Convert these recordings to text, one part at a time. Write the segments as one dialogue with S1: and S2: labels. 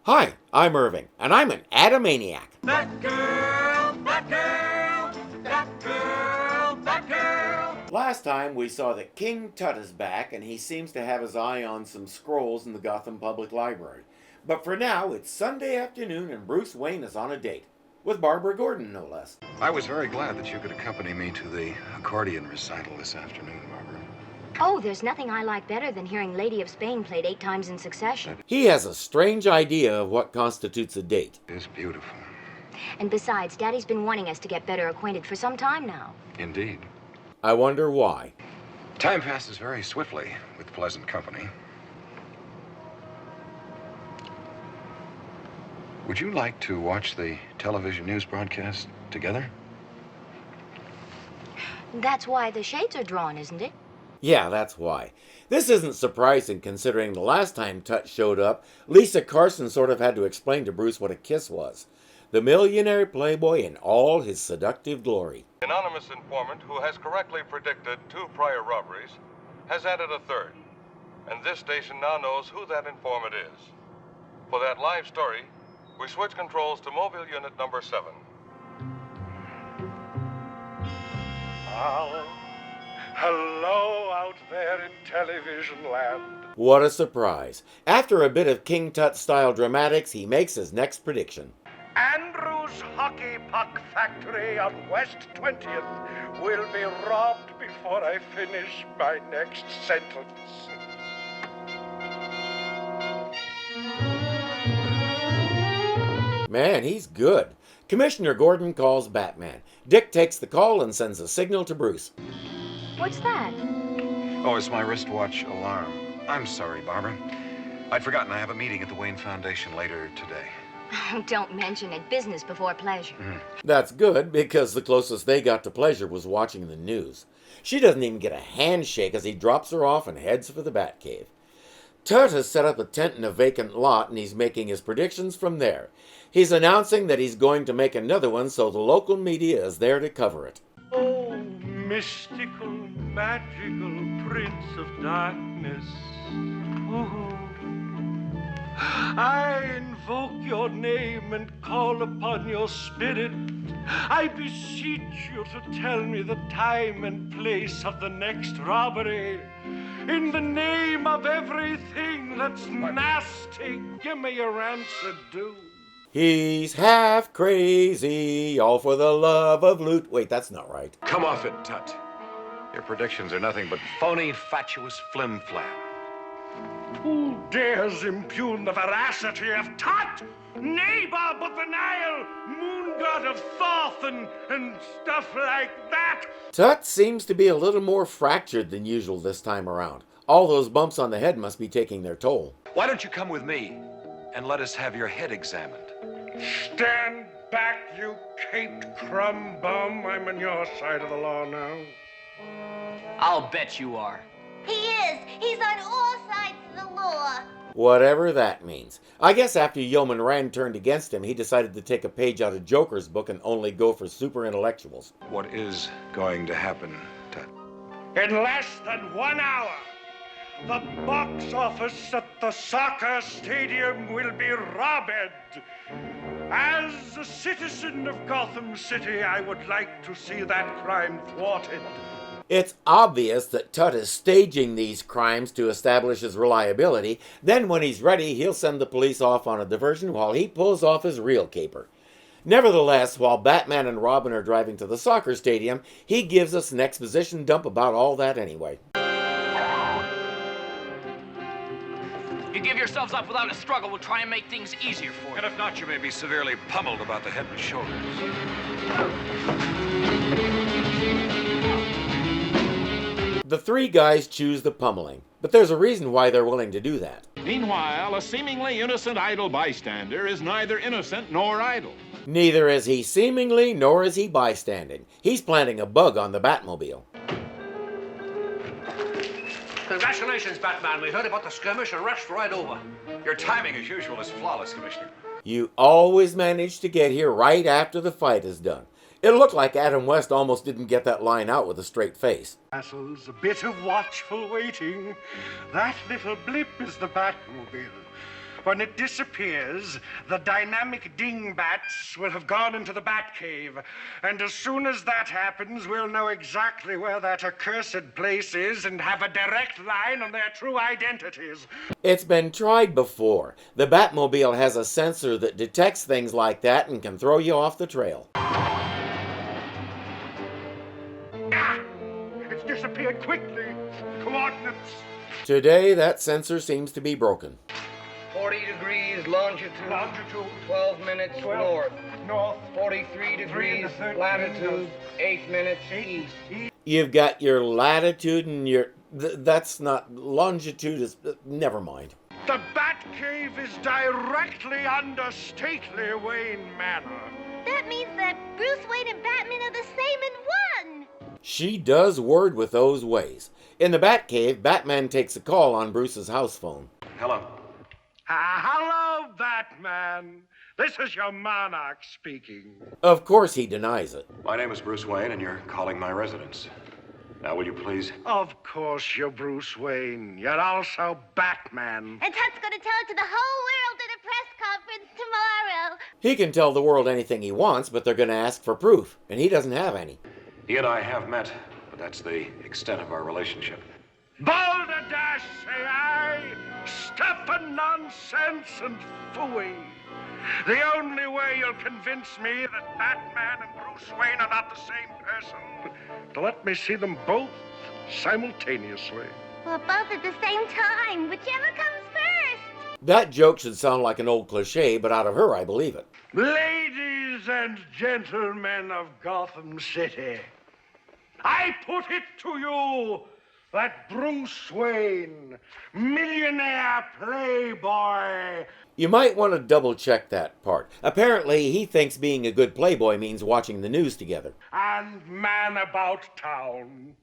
S1: Hi, I'm Irving, and I'm an Adamaniac.
S2: Batgirl, Batgirl, Batgirl, Batgirl.
S1: Last time we saw that King Tut is back, and he seems to have his eye on some scrolls in the Gotham Public Library. But for now, it's Sunday afternoon, and Bruce Wayne is on a date. With Barbara Gordon, no less.
S3: I was very glad that you could accompany me to the accordion recital this afternoon, Barbara.
S4: Oh, there's nothing I like better than hearing Lady of Spain played 8 times in succession.
S1: He has a strange idea of what constitutes a date.
S3: It is beautiful.
S4: And besides, Daddy's been wanting us to get better acquainted for some time now.
S3: Indeed.
S1: I wonder why.
S3: Time passes very swiftly with pleasant company. Would you like to watch the television news broadcast together?
S4: That's why the shades are drawn, isn't it?
S1: Yeah, that's why. This isn't surprising considering the last time Tut showed up, Lisa Carson sort of had to explain to Bruce what a kiss was. The millionaire playboy in all his seductive glory.
S5: An anonymous informant who has correctly predicted 2 prior robberies has added a 3rd. And this station now knows who that informant is. For that live story, we switch controls to mobile unit number 7.
S6: Hello out there in television land.
S1: What a surprise. After a bit of King Tut-style dramatics, he makes his next prediction.
S6: Andrew's Hockey Puck Factory on West 20th will be robbed before I finish my next sentence.
S1: Man, he's good. Commissioner Gordon calls Batman. Dick takes the call and sends a signal to Bruce.
S4: What's that?
S3: Oh, it's my wristwatch alarm. I'm sorry, Barbara. I'd forgotten I have a meeting at the Wayne Foundation later today.
S4: Don't mention it. Business before pleasure.
S1: That's good, because the closest they got to pleasure was watching the news. She doesn't even get a handshake as he drops her off and heads for the Batcave. Tut has set up a tent in a vacant lot, and he's making his predictions from there. He's announcing that he's going to make another one, so the local media is there to cover it.
S6: Oh, mystical, magical Prince of Darkness. Oh, I invoke your name and call upon your spirit. I beseech you to tell me the time and place of the next robbery. In the name of everything that's nasty, give me your answer, do.
S1: He's half crazy, all for the love of loot. Wait, that's not right.
S3: Come off it, Tut. Your predictions are nothing but phony, fatuous flim-flam.
S6: Who dares impugn the veracity of Tut? Neighbor but the Nile, moon god of Thoth and stuff like that.
S1: Tut seems to be a little more fractured than usual this time around. All those bumps on the head must be taking their toll.
S3: Why don't you come with me and let us have your head examined?
S6: Stand back, you caped crumb bum. I'm on your side of the law now.
S7: I'll bet you are.
S8: He is. He's on all sides of the law.
S1: Whatever that means. I guess after Yeoman Rand turned against him, he decided to take a page out of Joker's book and only go for super intellectuals.
S3: What is going to happen, Tut?
S6: In less than 1 hour, the box office at the soccer stadium will be robbed. As a citizen of Gotham City, I would like to see that crime thwarted.
S1: It's obvious that Tut is staging these crimes to establish his reliability. Then when he's ready, he'll send the police off on a diversion while he pulls off his real caper. Nevertheless, while Batman and Robin are driving to the soccer stadium, he gives us an exposition dump about all that anyway.
S7: You give yourselves up without a struggle, we'll try and make things easier for you.
S3: And if not, you may be severely pummeled about the head and shoulders.
S1: The 3 guys choose the pummeling, but there's a reason why they're willing to do that.
S9: Meanwhile, a seemingly innocent idle bystander is neither innocent nor idle.
S1: Neither is he seemingly, nor is he bystanding. He's planting a bug on the Batmobile.
S10: Congratulations, Batman. We heard about the skirmish and rushed right over.
S3: Your timing, as usual, is flawless, Commissioner.
S1: You always manage to get here right after the fight is done. It looked like Adam West almost didn't get that line out with a straight face.
S6: Castles, a bit of watchful waiting. That little blip is the Batmobile. When it disappears, the dynamic dingbats will have gone into the Batcave. And as soon as that happens, we'll know exactly where that accursed place is and have a direct line on their true identities.
S1: It's been tried before. The Batmobile has a sensor that detects things like that and can throw you off the trail.
S6: It's disappeared quickly. Coordinates.
S1: Today, that sensor seems to be broken.
S11: 40 degrees longitude, 12 minutes north. 43 degrees latitude, 8 minutes east.
S1: You've got your latitude and your... that's not... longitude is... never mind.
S6: The Batcave is directly under stately Wayne Manor.
S8: That means that Bruce Wayne and Batman are the same in one.
S1: She does word with those ways. In the Batcave, Batman takes a call on Bruce's house phone.
S3: Hello.
S6: Hello, Batman. This is your monarch speaking.
S1: Of course he denies it.
S3: My name is Bruce Wayne, and you're calling my residence. Now, will you please?
S6: Of course you're Bruce Wayne. You're also Batman.
S8: And Tut's gonna tell it to the whole world at a press conference tomorrow.
S1: He can tell the world anything he wants, but they're going to ask for proof, and he doesn't have any.
S3: He and I have met, but that's the extent of our relationship.
S6: Balderdash, say I, stuffing nonsense and phooey. The only way you'll convince me that Batman and Bruce Wayne are not the same person, to let me see them both simultaneously.
S8: Well, both at the same time, whichever comes first.
S1: That joke should sound like an old cliche, but out of her, I believe it.
S6: Ladies and gentlemen of Gotham City, I put it to you that Bruce Wayne, millionaire playboy...
S1: You might want to double-check that part. Apparently, he thinks being a good playboy means watching the news together.
S6: And man about town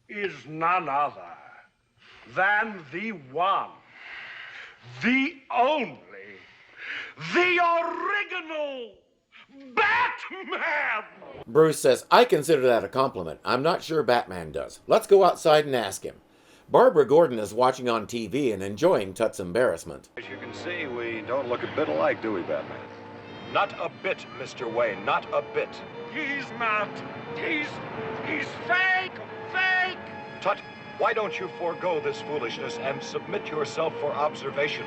S6: is none other than the one, the only, the original Batman!
S1: Bruce says, I consider that a compliment. I'm not sure Batman does. Let's go outside and ask him. Barbara Gordon is watching on TV and enjoying Tut's embarrassment.
S3: As you can see, we don't look a bit alike, do we, Batman?
S12: Not a bit, Mr. Wayne, not a bit.
S6: He's not. He's fake! Fake!
S12: Tut, why don't you forego this foolishness and submit yourself for observation?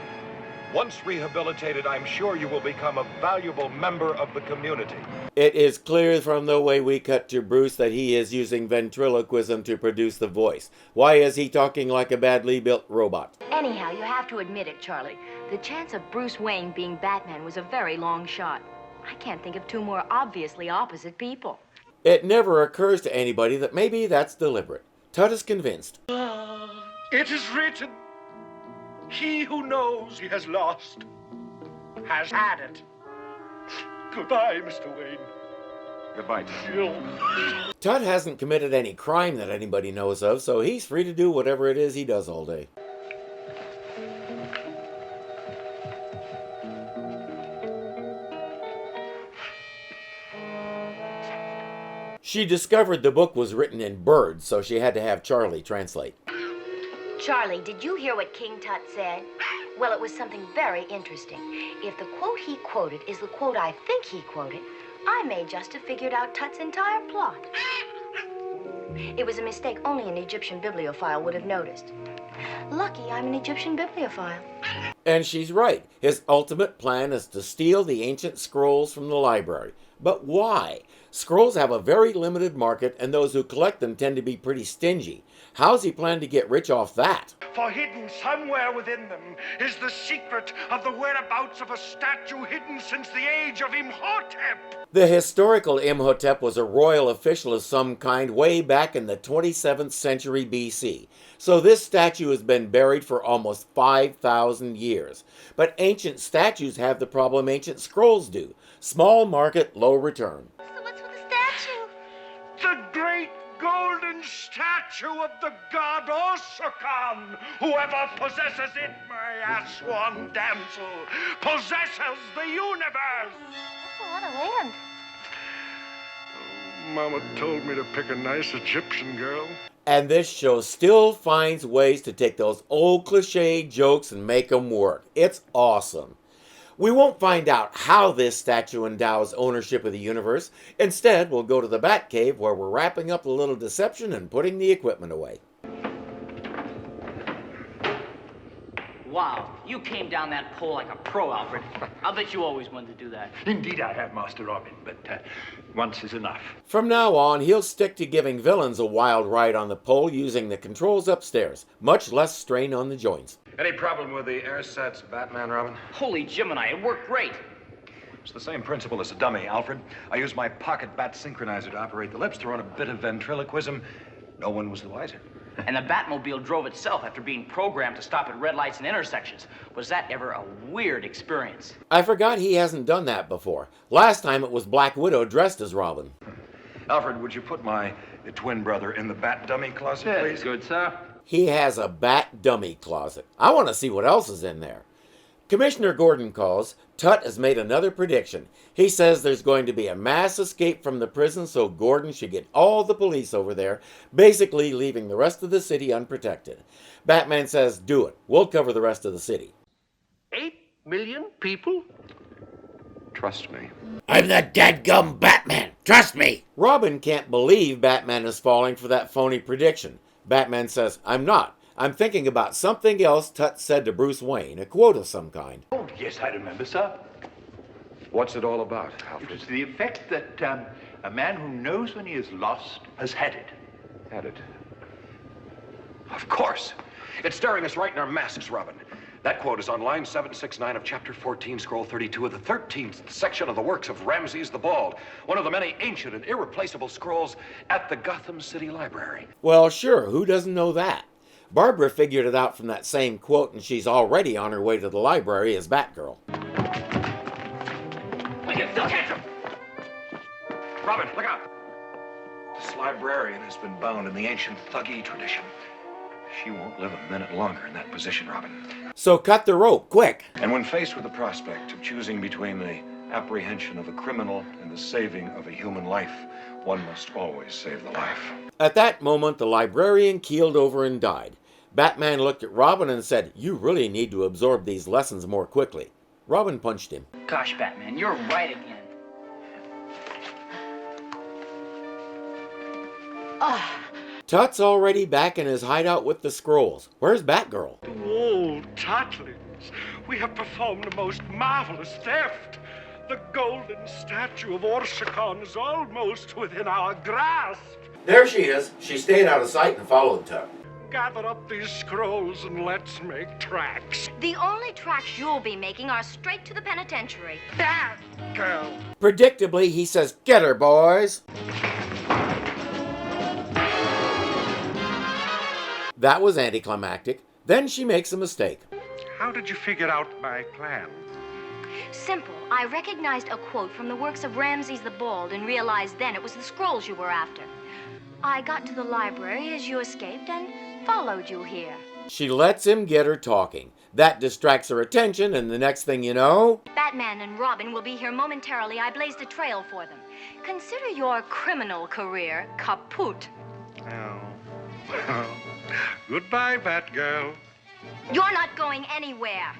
S12: Once rehabilitated, I'm sure you will become a valuable member of the community.
S1: It is clear from the way we cut to Bruce that he is using ventriloquism to produce the voice. Why is he talking like a badly built robot?
S4: Anyhow, you have to admit it, Charlie. The chance of Bruce Wayne being Batman was a very long shot. I can't think of two more obviously opposite people.
S1: It never occurs to anybody that maybe that's deliberate. Tut is convinced.
S6: It is written, he who knows he has lost has had it. Goodbye, Mr. Wayne.
S3: Goodbye, Tut.
S1: Tut hasn't committed any crime that anybody knows of, so he's free to do whatever it is he does all day. She discovered the book was written in birds, so she had to have Charlie translate.
S4: Charlie, did you hear what King Tut said? Well, it was something very interesting. If the quote he quoted is the quote I think he quoted, I may just have figured out Tut's entire plot. It was a mistake only an Egyptian bibliophile would have noticed. Lucky I'm an Egyptian bibliophile.
S1: And she's right. His ultimate plan is to steal the ancient scrolls from the library. But why? Scrolls have a very limited market, and those who collect them tend to be pretty stingy. How's he plan to get rich off that?
S6: For hidden somewhere within them is the secret of the whereabouts of a statue hidden since the age of Imhotep.
S1: The historical Imhotep was a royal official of some kind way back in the 27th century BC. So this statue has been buried for almost 5,000 years. But ancient statues have the problem ancient scrolls do. Small market, low return.
S8: So what's with the statue?
S6: The great golden statue of the god Osokan. Whoever possesses it, my Aswan damsel, possesses the universe.
S8: That's a lot of land.
S6: Mama told me to pick a nice Egyptian girl.
S1: And this show still finds ways to take those old cliche jokes and make them work. It's awesome. We won't find out how this statue endows ownership of the universe. Instead, we'll go to the Batcave where we're wrapping up a little deception and putting the equipment away.
S7: Wow, you came down that pole like a pro, Alfred. I'll bet you always wanted to do that.
S13: Indeed I have, Master Robin, but once is enough.
S1: From now on, he'll stick to giving villains a wild ride on the pole using the controls upstairs. Much less strain on the joints.
S3: Any problem with the airsets, Batman, Robin?
S7: Holy Gemini, it worked great.
S3: It's the same principle as a dummy, Alfred. I used my pocket bat synchronizer to operate the lips, throw in a bit of ventriloquism. No one was the wiser.
S7: And the Batmobile drove itself after being programmed to stop at red lights and intersections. Was that ever a weird experience?
S1: I forgot he hasn't done that before. Last time it was Black Widow dressed as Robin.
S3: Alfred, would you put my twin brother in the bat dummy closet, please?
S13: Good, sir.
S1: He has a bat dummy closet. I want to see what else is in there. Commissioner Gordon calls. Tut has made another prediction. He says there's going to be a mass escape from the prison, so Gordon should get all the police over there, basically leaving the rest of the city unprotected. Batman says, do it. We'll cover the rest of the city.
S10: 8 million people?
S3: Trust me.
S1: I'm the dadgum Batman. Trust me. Robin can't believe Batman is falling for that phony prediction. Batman says, I'm not. I'm thinking about something else Tut said to Bruce Wayne, a quote of some kind.
S13: Oh, yes, I remember, sir.
S3: What's it all about, Alfred?
S13: It was the effect that a man who knows when he is lost has had it.
S3: Had it? Of course. It's staring us right in our masks, Robin. That quote is on line 769 of chapter 14, scroll 32 of the 13th section of the works of Ramses the Bald, one of the many ancient and irreplaceable scrolls at the Gotham City Library.
S1: Well, sure, who doesn't know that? Barbara figured it out from that same quote, and she's already on her way to the library as Batgirl.
S10: I can still catch him!
S3: Robin, look out! This librarian has been bound in the ancient Thuggee tradition. She won't live a minute longer in that position, Robin.
S1: So cut the rope, quick!
S3: And when faced with the prospect of choosing between the apprehension of a criminal and the saving of a human life, one must always save the life.
S1: At that moment, the librarian keeled over and died. Batman looked at Robin and said, you really need to absorb these lessons more quickly. Robin punched him.
S7: Gosh, Batman, you're right again.
S1: Tut's already back in his hideout with the scrolls. Where's Batgirl?
S6: Oh, Tutlings, we have performed a most marvelous theft. The golden statue of Orsicon is almost within our grasp.
S1: There she is. She stayed out of sight and followed Tut.
S6: Gather up these scrolls and let's make tracks.
S4: The only tracks you'll be making are straight to the penitentiary.
S6: Girl.
S1: Predictably, he says, get her, boys. That was anticlimactic. Then she makes a mistake.
S6: How did you figure out my plan?
S4: Simple. I recognized a quote from the works of Ramses the Bald and realized then it was the scrolls you were after. I got to the library as you escaped and followed you here.
S1: She lets him get her talking. That distracts her attention, and the next thing you know...
S4: Batman and Robin will be here momentarily. I blazed a trail for them. Consider your criminal career kaput.
S6: Oh. Well, goodbye, Batgirl.
S4: You're not going anywhere.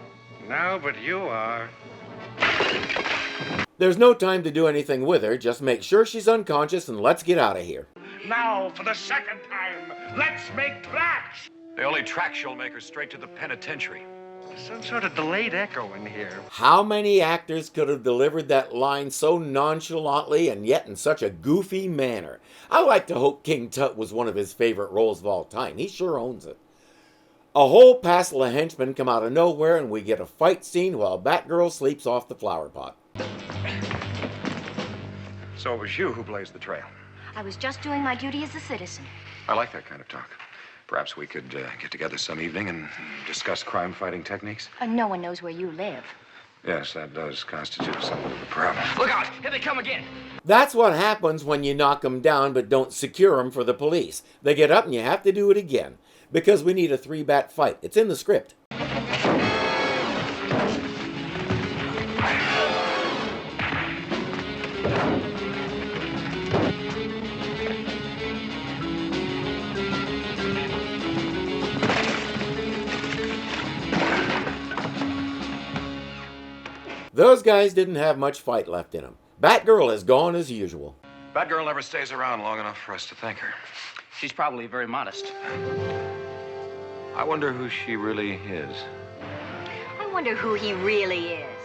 S6: No, but you are.
S1: There's no time to do anything with her. Just make sure she's unconscious and let's get out of here.
S6: Now, for the second time, let's make tracks!
S3: The only tracks you'll make are straight to the penitentiary.
S6: Some sort of delayed echo in here.
S1: How many actors could have delivered that line so nonchalantly and yet in such a goofy manner? I like to hope King Tut was one of his favorite roles of all time. He sure owns it. A whole passel of henchmen come out of nowhere and we get a fight scene while Batgirl sleeps off the flower pot.
S3: So it was you who blazed the trail.
S4: I was just doing my duty as a citizen.
S3: I like that kind of talk. Perhaps we could get together some evening and discuss crime-fighting techniques.
S4: No one knows where you live.
S3: Yes, that does constitute somewhat of a problem.
S7: Look out! Here they come again!
S1: That's what happens when you knock them down but don't secure them for the police. They get up and you have to do it again. Because we need a 3-bat fight. It's in the script. Those guys didn't have much fight left in them. Batgirl is gone as usual.
S3: Batgirl never stays around long enough for us to thank her.
S7: She's probably very modest.
S3: I wonder who she really is.
S4: I wonder who he really is.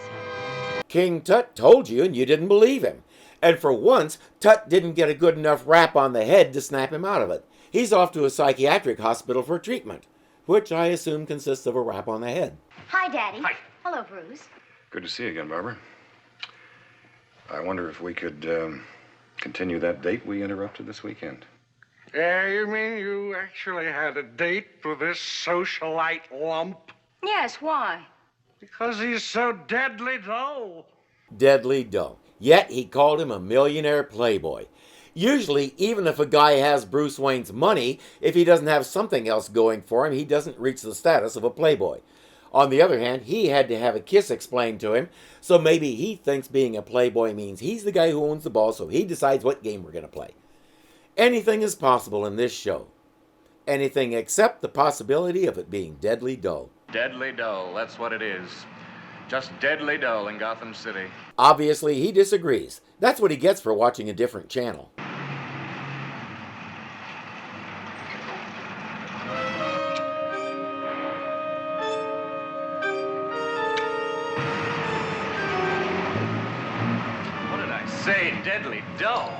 S1: King Tut told you and you didn't believe him. And for once, Tut didn't get a good enough rap on the head to snap him out of it. He's off to a psychiatric hospital for treatment, which I assume consists of a rap on the head.
S4: Hi, Daddy.
S3: Hi.
S4: Hello, Bruce.
S3: Good to see you again, Barbara. I wonder if we could continue that date we interrupted this weekend.
S6: You mean you actually had a date with this socialite lump?
S4: Yes, why?
S6: Because he's so deadly dull.
S1: Deadly dull. Yet he called him a millionaire playboy. Usually, even if a guy has Bruce Wayne's money, if he doesn't have something else going for him, he doesn't reach the status of a playboy. On the other hand, he had to have a kiss explained to him, so maybe he thinks being a playboy means he's the guy who owns the ball, so he decides what game we're going to play. Anything is possible in this show. Anything except the possibility of it being deadly dull.
S14: Deadly dull, that's what it is. Just deadly dull in Gotham City.
S1: Obviously, he disagrees. That's what he gets for watching a different channel.
S14: What did I say? Deadly dull.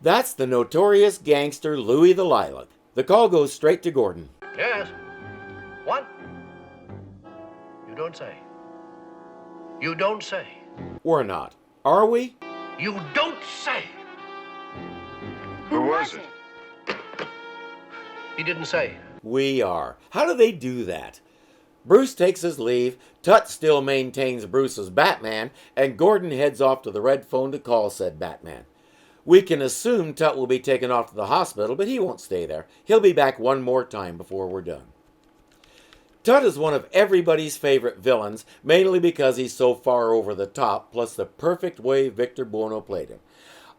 S1: That's the notorious gangster Louis the Lilac. The call goes straight to Gordon.
S10: Yes. What? You don't say. You don't say.
S1: Or not. Are we?
S10: You don't say.
S3: Who was it?
S10: He didn't say.
S1: We are. How do they do that? Bruce takes his leave, Tut still maintains Bruce as Batman, and Gordon heads off to the red phone to call said Batman. We can assume Tut will be taken off to the hospital, but he won't stay there. He'll be back one more time before we're done. Tut is one of everybody's favorite villains, mainly because he's so far over the top, plus the perfect way Victor Buono played him.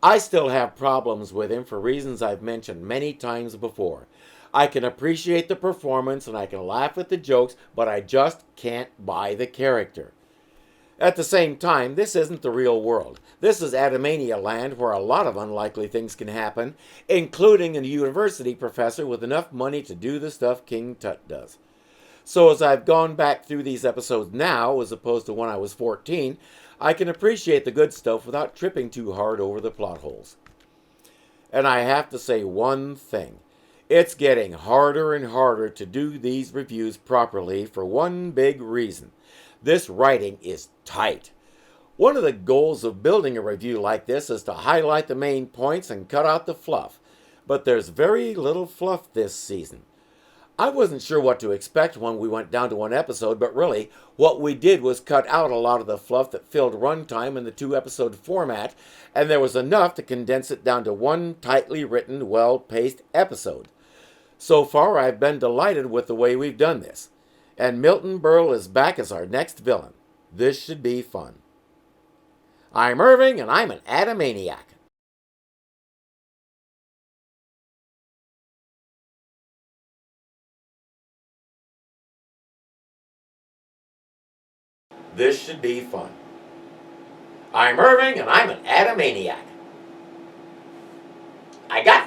S1: I still have problems with him for reasons I've mentioned many times before. I can appreciate the performance and I can laugh at the jokes, but I just can't buy the character. At the same time, this isn't the real world. This is Adamania land where a lot of unlikely things can happen, including a university professor with enough money to do the stuff King Tut does. So as I've gone back through these episodes now, as opposed to when I was 14, I can appreciate the good stuff without tripping too hard over the plot holes. And I have to say one thing. It's getting harder and harder to do these reviews properly for one big reason. This writing is tight. One of the goals of building a review like this is to highlight the main points and cut out the fluff. But there's very little fluff this season. I wasn't sure what to expect when we went down to one episode, but really, what we did was cut out a lot of the fluff that filled runtime in the 2-episode format, and there was enough to condense it down to one tightly written, well-paced episode. So far, I've been delighted with the way we've done this. And Milton Berle is back as our next villain. This should be fun. I'm Irving, and I'm an Adamaniac. This should be fun. I'm Irving, and I'm an Adamaniac. I got